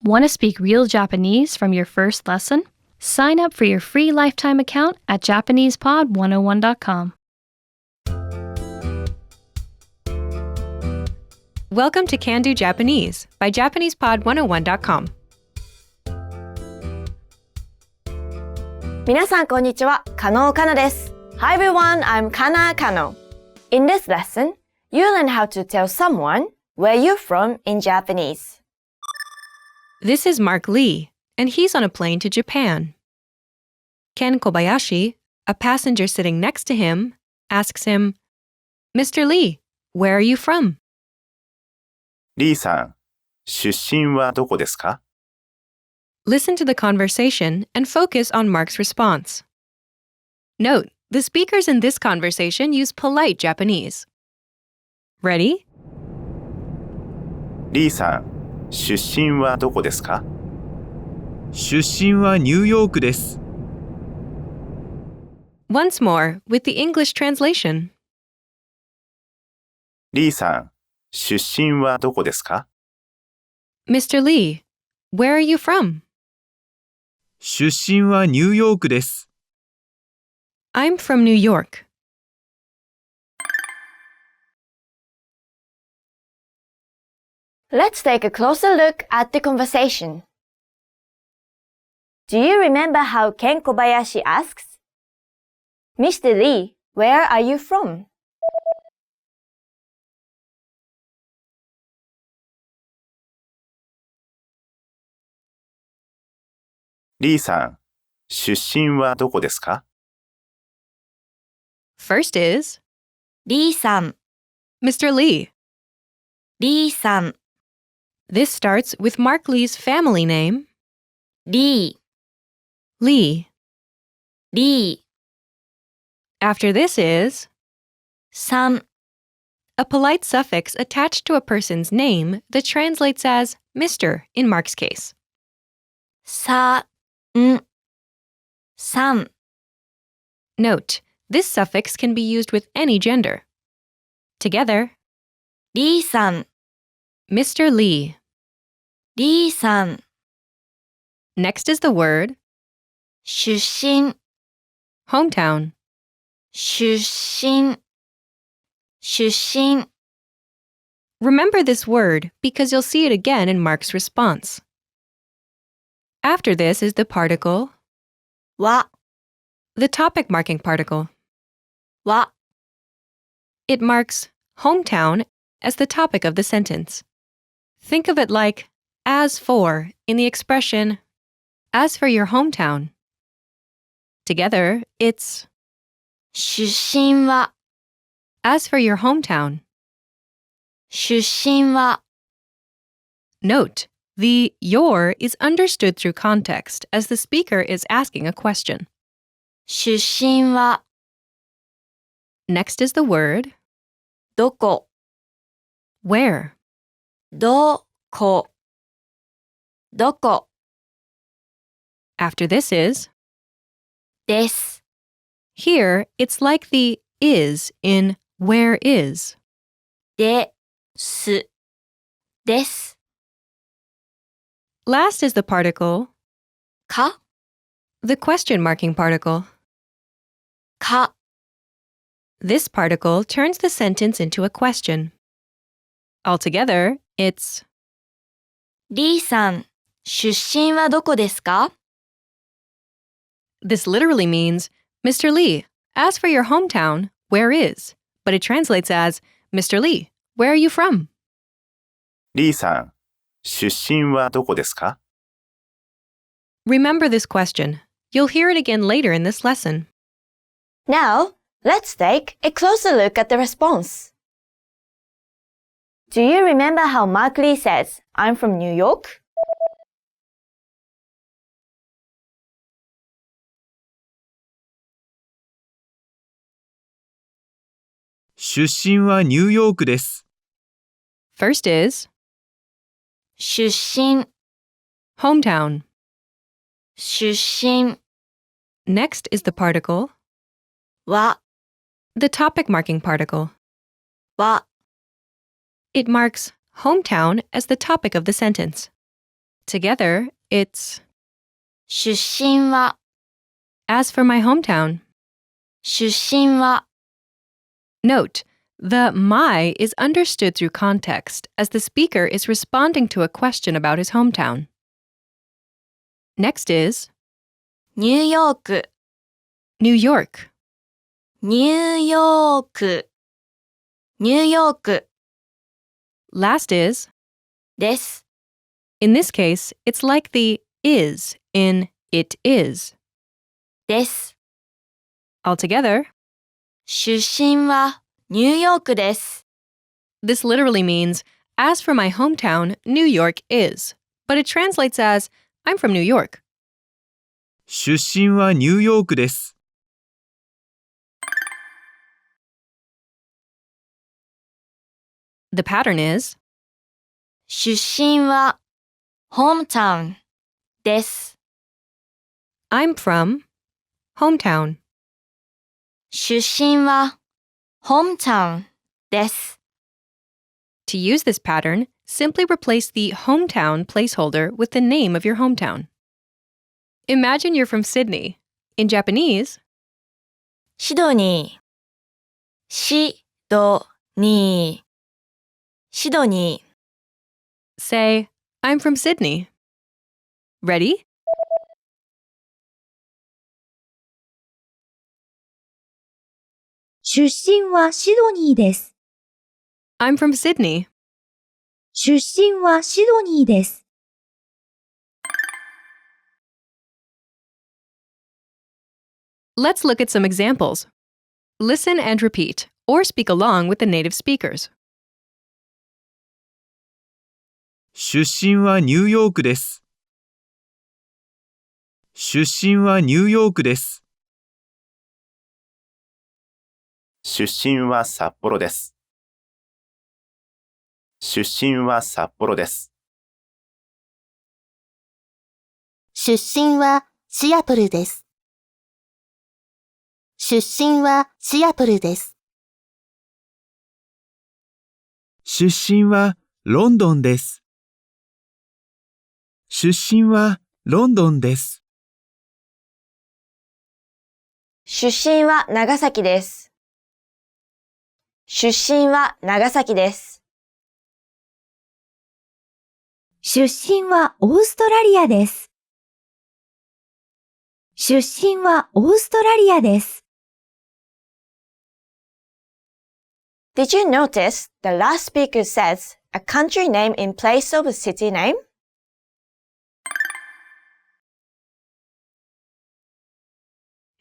Want to speak real Japanese from your first lesson? Sign up for your free lifetime account at JapanesePod101.com. Welcome to Can Do Japanese by JapanesePod101.com. 皆さんこんにちは、加納かなです。Hi everyone, I'm Kana Kano. In this lesson, you learn how to tell someone where you're from in Japanese. This is Mark Lee, and he's on a plane to Japan. Ken Kobayashi, a passenger sitting next to him, asks him, Mr. Lee, where are you from? リーさん、出身はどこですか? Listen to the conversation and focus on Mark's response. Note, the speakers in this conversation use polite Japanese. Ready? リーさん、出身はどこですか? 出身はニューヨークです。Once more, with the English translation. リーさん、出身はどこですか? Mr. Lee, where are you from? 出身はニューヨークです。I'm from New York. Let's take a closer look at the conversation. Do you remember how Ken Kobayashi asks, Mr. Lee, where are you from? リーさん、出身はどこですか? First is リーさん、 Mr. Lee. リーさん、 This starts with Mark Lee's family name, リー、 Lee. リー、 After this is さん、 a polite suffix attached to a person's name that translates as Mr. in Mark's case. さん、さん、 Note, this suffix can be used with any gender. Together, リーさん、 Mr. Lee. リーさん、 Next is the word 出身、 hometown. 出身、出身、 Remember this word because you'll see it again in Mark's response. After this is the particle, は、 the topic marking particle. は、 It marks hometown as the topic of the sentence. Think of it like as for in the expression as for your hometown. Together, it's 出身は、 as for your hometown. 出身は、 Note, the your is understood through context as the speaker is asking a question. 出身は、 Next is the word どこ、 where. どこ、どこ、 After this is です、 here, it's like the is in where is. です、です、 Last is the particle か、 the question marking particle. か、 This particle turns the sentence into a question. Altogether, it's リーさん、出身はどこですか? This literally means, Mr. Lee, as for your hometown, where is? But it translates as, Mr. Lee, where are you from? リーさん、出身はどこですか? Remember this question. You'll hear it again later in this lesson. Now, let's take a closer look at the response. Do you remember how Mark Lee says, I'm from New York? 出身はニューヨークです。First is 出身、 hometown. 出身 Next is the particle は、 the topic marking particle. は、 It marks hometown as the topic of the sentence. Together, it's 出身は as for my hometown. 出身は Note, the my is understood through context as the speaker is responding to a question about his hometown. Next is ニューヨーク New York. ニューヨークニューヨーク Last is です in this case, it's like the is in it is. です Altogether, 出身はニューヨークです this literally means, as for my hometown, New York is. But it translates as, I'm from New York. 出身はニューヨークです。The pattern is, 出身は hometown です I'm from hometown. 出身は hometown です To use this pattern, simply replace the hometown placeholder with the name of your hometown. Imagine you're from Sydney. In Japanese, シドニーシドニーシドニー say, I'm from Sydney. Ready? 出身はシドニーです。 I'm from Sydney. 出身はシドニーです。 Let's look at some examples. Listen and repeat, or speak along with the native speakers. 出身はニューヨークです。出身はニューヨークです。出身は札幌です。出身は札幌です。出身はシアトルです。出身はシアトルです。出身はロンドンです。出身はロンドンです。出身は長崎です。出身は長崎です。出身はオーストラリアです。出身はオーストラリアです。 Did you notice the last speaker says a country name in place of a city name?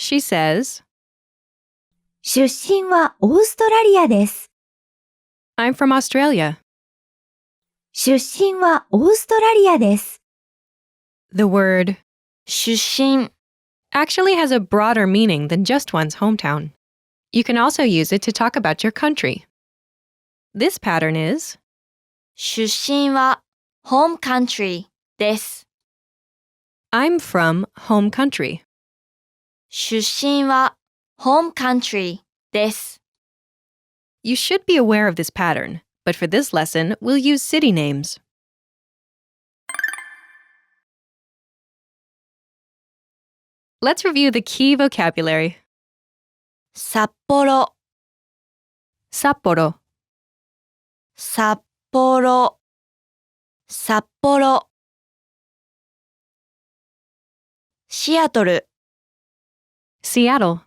She says, 出身はオーストラリアです。 I'm from Australia. 出身はオーストラリアです。 The word 出身 actually has a broader meaning than just one's hometown. You can also use it to talk about your country. This pattern is 出身は home country です。 I'm from home country. 出身は home country です。 You should be aware of this pattern, but for this lesson, we'll use city names. Let's review the key vocabulary. 札幌、 Sapporo, 札幌、札幌。シアトル、 Seattle,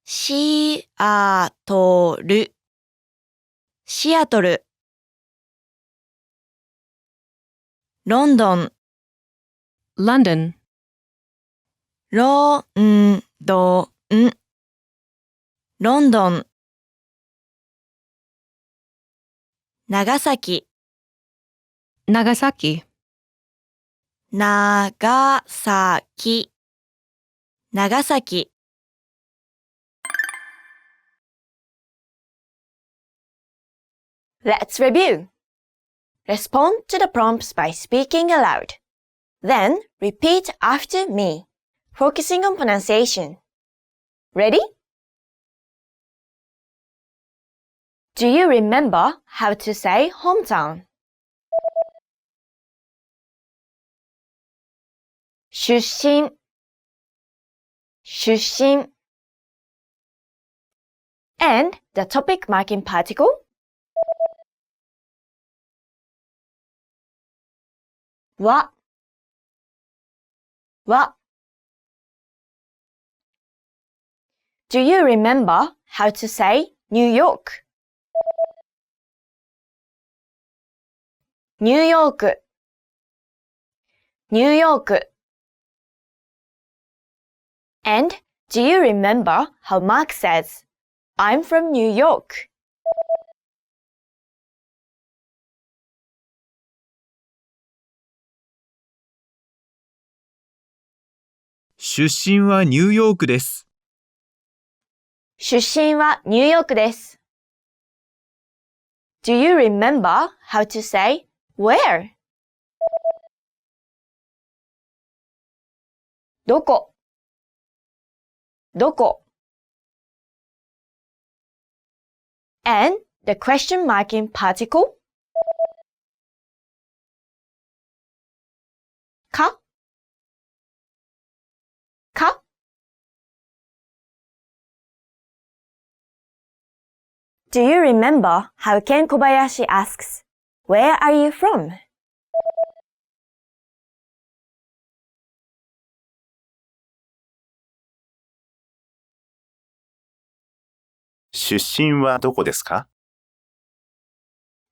シアトル、シアトル。ロンドン、 London, ロンドン、ロンドン。長崎、 Nagasaki, 長崎、長崎。Let's review. Respond to the prompts by speaking aloud. Then repeat after me, focusing on pronunciation. Ready? Do you remember how to say hometown? 出身出身 and the topic marking particle は Do you remember how to say New York? ニューヨークニューヨーク And do you remember how Mark says, I'm from New York? 出身はニューヨークです。出身はニューヨークです。Do you remember how to say where? どこどこ And the question marking particle かか Do you remember how Ken Kobayashi asks, Where are you from? 出身はどこですか？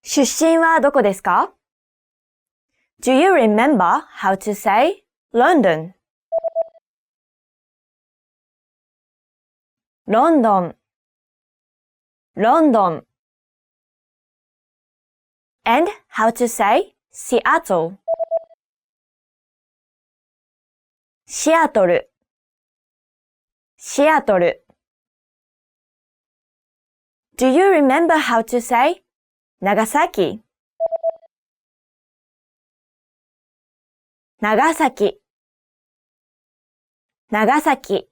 出身はどこですか Do you remember how to say London? ロンドンロンドン And how to say Seattle? シアトルシアトル Do you remember how to say Nagasaki? 長崎長崎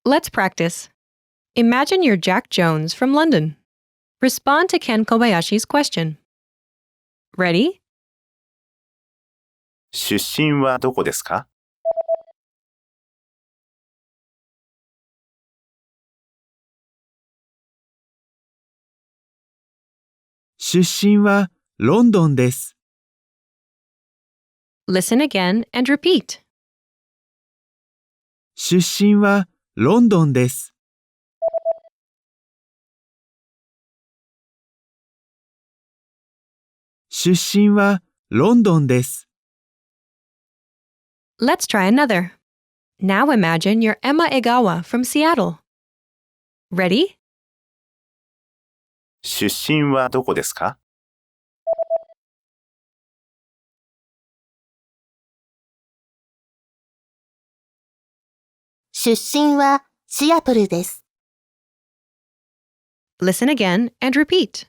Let's practice. Imagine you're Jack Jones from London. Respond to Ken Kobayashi's question. Ready? 出身はどこですか？出身はロンドンです。Listen again and repeat. 出身はロンドンです。出身はロンドンです。Let's try another. Now imagine you're Emma Egawa from Seattle. Ready? 出身はどこですか？出身はシアトルです。Listen again and repeat.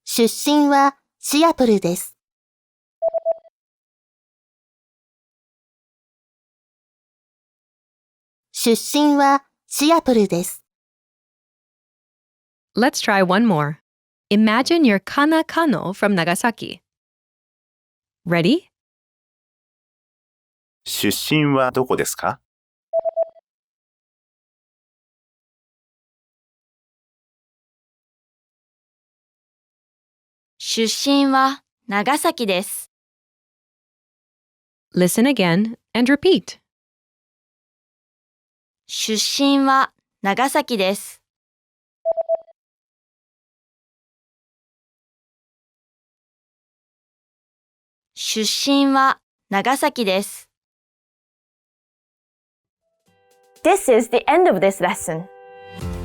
出身はシアトルです。出身はシアトルです。Let's try one more. Imagine you're Kana Kano from Nagasaki. Ready? 出身はどこですか？出身は長崎です。Listen again and repeat. 出身は長崎です。出身は長崎です。This is the end of this lesson.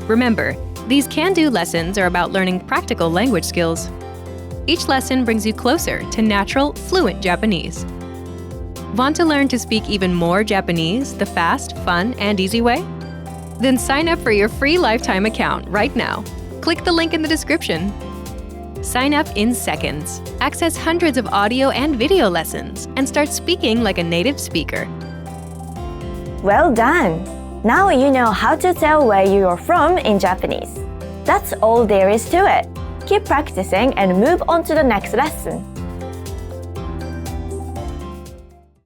Remember, these can-do lessons are about learning practical language skills. Each lesson brings you closer to natural, fluent Japanese. Want to learn to speak even more Japanese the fast, fun, and easy way? Then sign up for your free lifetime account right now. Click the link in the description. Sign up in seconds. Access hundreds of audio and video lessons and start speaking like a native speaker. Well done! Now you know how to tell where you are from in Japanese. That's all there is to it. Keep practicing and move on to the next lesson.